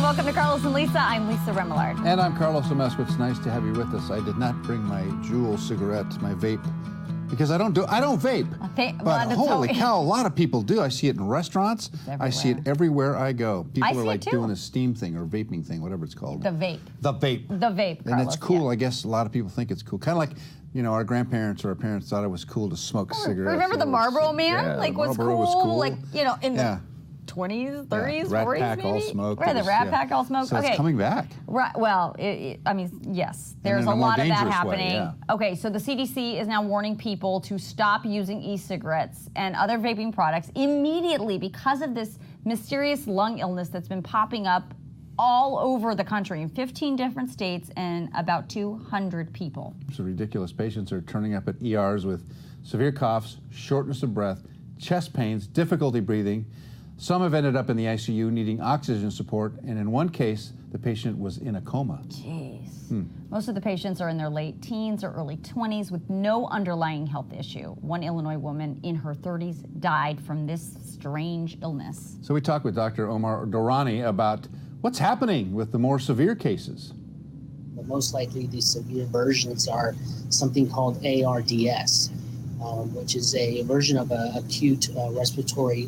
welcome to Carlos and Lisa. I'm Lisa Remillard. And I'm Carlos Amesco. It's nice to have you with us. I did not bring my Juul cigarette, my vape, because I don't vape. But holy cow, a lot of people do. I see it in restaurants. I see it everywhere I go. People are like doing a steam thing or vaping thing, whatever it's called. The vape. The vape. The vape, Carlos, and it's cool. I guess a lot of people think it's cool. Kind of like, you know, our grandparents or our parents thought it was cool to smoke cigarettes. Remember the Marlboro Man? Yeah, like, was cool. Like, you know, in the 20s, 30s, Rat 40s, Pack maybe? all smoked. Right, the Rat Pack all smoked. So it's coming back. Right. Well, I mean, yes, there's a lot of that happening. Okay, so the CDC is now warning people to stop using e-cigarettes and other vaping products immediately because of this mysterious lung illness that's been popping up all over the country in 15 different states and about 200 people. It's ridiculous. Patients are turning up at ERs with severe coughs, shortness of breath, chest pains, difficulty breathing. Some have ended up in the ICU needing oxygen support, and in one case, the patient was in a coma. Jeez. Most of the patients are in their late teens or early 20s with no underlying health issue. One Illinois woman in her 30s died from this strange illness. So we talked with Dr. Omar Durani about what's happening with the more severe cases. Most likely the severe versions are something called ARDS, which is a version of acute respiratory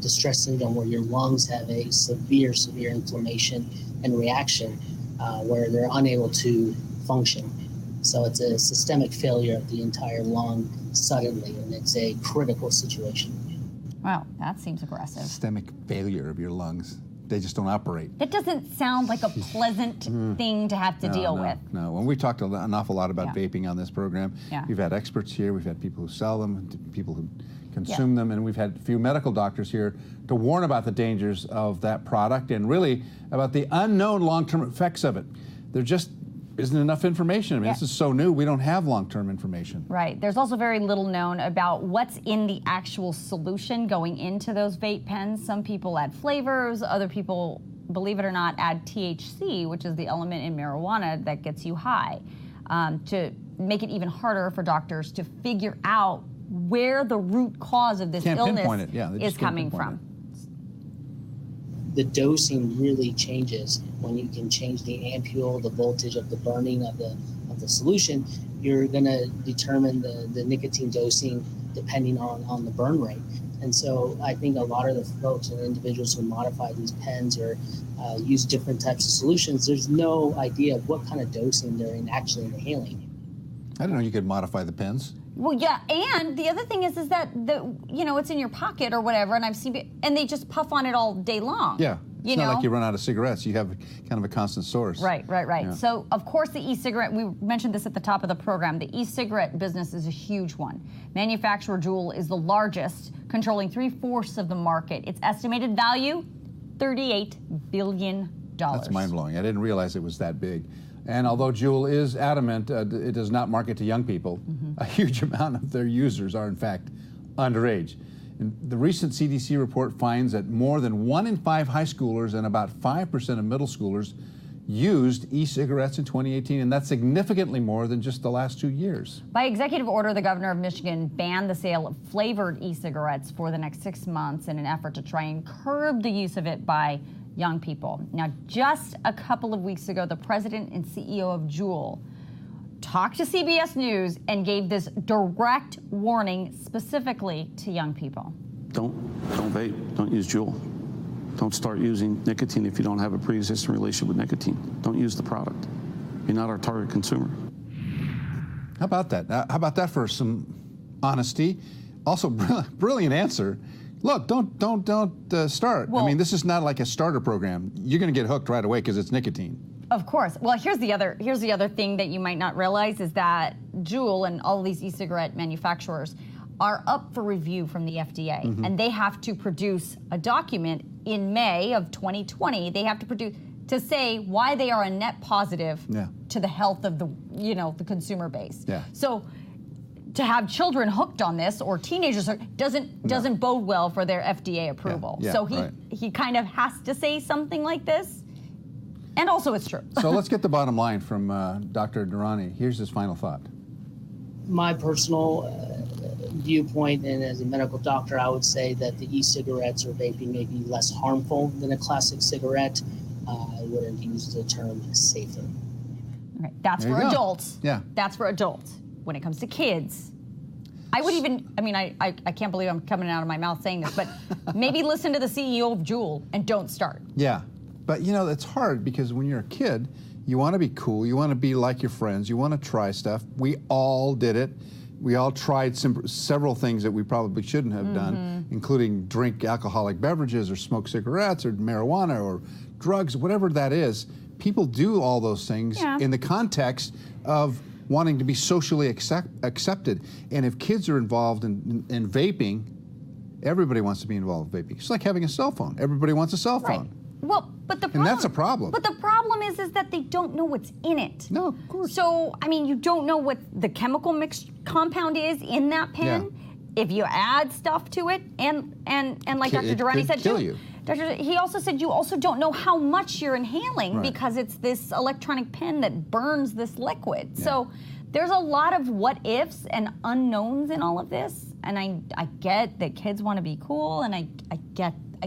distress syndrome where your lungs have a severe inflammation and reaction where they're unable to function. So it's a systemic failure of the entire lung suddenly, and it's a critical situation. Wow, that seems aggressive. Systemic failure of your lungs. They just don't operate. That doesn't sound like a pleasant thing to have to deal with. No, when we talked an awful lot about vaping on this program, we've had experts here, we've had people who sell them, people who consume them, and we've had a few medical doctors here to warn about the dangers of that product and really about the unknown long-term effects of it. There just isn't enough information. I mean, this is so new, we don't have long-term information. Right. There's also very little known about what's in the actual solution going into those vape pens. Some people add flavors, other people, believe it or not, add THC, which is the element in marijuana that gets you high, to make it even harder for doctors to figure out where the root cause of this illness is coming from. The dosing really changes when you can change the ampule, the voltage of the burning of the solution. You're going to determine the nicotine dosing depending on the burn rate. And so I think a lot of the folks and individuals who modify these pens or use different types of solutions, there's no idea of what kind of dosing they're actually inhaling. I didn't know you could modify the pens. Well, yeah, and the other thing is that it's in your pocket or whatever, and I've seen it, and they just puff on it all day long. Yeah, it's not like you run out of cigarettes. You have kind of a constant source. Right. Yeah. So, of course, the e-cigarette, we mentioned this at the top of the program, the e-cigarette business is a huge one. Manufacturer Juul is the largest, controlling 3/4 of the market. Its estimated value, $38 billion. That's mind-blowing. I didn't realize it was that big. And although Juul is adamant it does not market to young people, a huge amount of their users are, in fact, underage. And the recent CDC report finds that more than 1 in 5 high schoolers and about 5% of middle schoolers used e-cigarettes in 2018, and that's significantly more than just the last 2 years. By executive order, the governor of Michigan banned the sale of flavored e-cigarettes for the next 6 months in an effort to try and curb the use of it by young people. Now, just a couple of weeks ago, the president and CEO of Juul talked to CBS News and gave this direct warning specifically to young people. Don't vape. Don't use Juul. Don't start using nicotine if you don't have a pre-existing relationship with nicotine. Don't use the product. You're not our target consumer. How about that? How about that for some honesty? Also, brilliant answer. Look, don't start. Well, I mean, this is not like a starter program. You're going to get hooked right away because it's nicotine. Of course. Well, here's the other thing that you might not realize is that Juul and all these e-cigarette manufacturers are up for review from the FDA, and they have to produce a document in May of 2020. They have to produce to say why they are a net positive to the health of the consumer base. Yeah. So, to have children hooked on this or teenagers doesn't bode well for their FDA approval. So he kind of has to say something like this. And also it's true. So let's get the bottom line from Dr. Durani. Here's his final thought. My personal viewpoint, and as a medical doctor, I would say that the e-cigarettes or vaping may be less harmful than a classic cigarette. I wouldn't use the term safer. Okay, that's There for you go. adults. Yeah. That's for adults. When it comes to kids, I would even, I mean, I can't believe I'm coming out of my mouth saying this, but maybe listen to the CEO of Juul and don't start. Yeah, but you know, it's hard because when you're a kid, you want to be cool, you want to be like your friends, you want to try stuff. We all did it. We all tried several things that we probably shouldn't have done, including drink alcoholic beverages or smoke cigarettes or marijuana or drugs, whatever that is. People do all those things in the context of wanting to be socially accepted. And if kids are involved in vaping, everybody wants to be involved in vaping. It's like having a cell phone. Everybody wants a cell phone. Right. Well, but the problem, And that's a problem. But the problem is that they don't know what's in it. No, of course. So, I mean, you don't know what the chemical mixed compound is in that pen. Yeah. If you add stuff to it, and like Dr. It Durani could said kill too, you. He also said you also don't know how much you're inhaling Right. because it's this electronic pen that burns this liquid. Yeah. So there's a lot of what ifs and unknowns in all of this. And I get that kids want to be cool, and I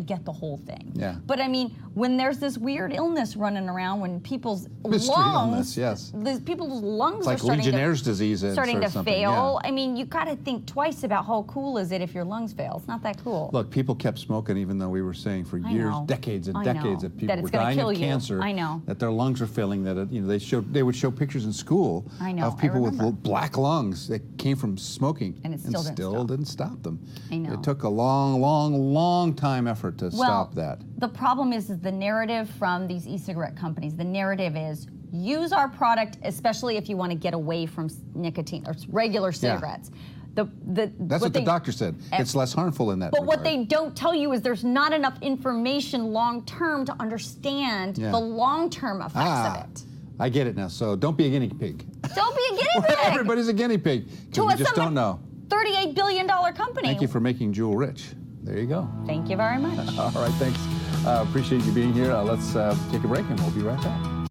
get the whole thing. Yeah. But I mean, when there's this weird illness running around, when people's Mystery lungs, illness, yes. people's lungs It's are like starting Legionnaire's to, disease or starting to something, fail. yeah. I mean, you got to think twice about how cool is it if your lungs fail. It's not that cool. Look, people kept smoking even though we were saying for years, know. decades and I know. decades that people That it's were gonna dying kill of you. cancer. I know. That their lungs were failing. That they would show pictures in school I know, of I people with remember. black lungs that came from smoking, And it still didn't stop. didn't stop them. I know. It took a long time effort to stop that. The problem is the narrative from these e-cigarette companies. The narrative is use our product, especially if you want to get away from nicotine or regular cigarettes. That's what the doctor said. It's less harmful in that But what regard. they don't tell you is there's not enough information long term to understand the long term effects of it. I get it now. So don't be a guinea pig. Don't be a guinea pig. Everybody's a guinea pig. To We a just don't know. $38 billion company. Thank you for making Juul rich. There you go. Thank you very much. All right, thanks. Appreciate you being here. Let's take a break and we'll be right back.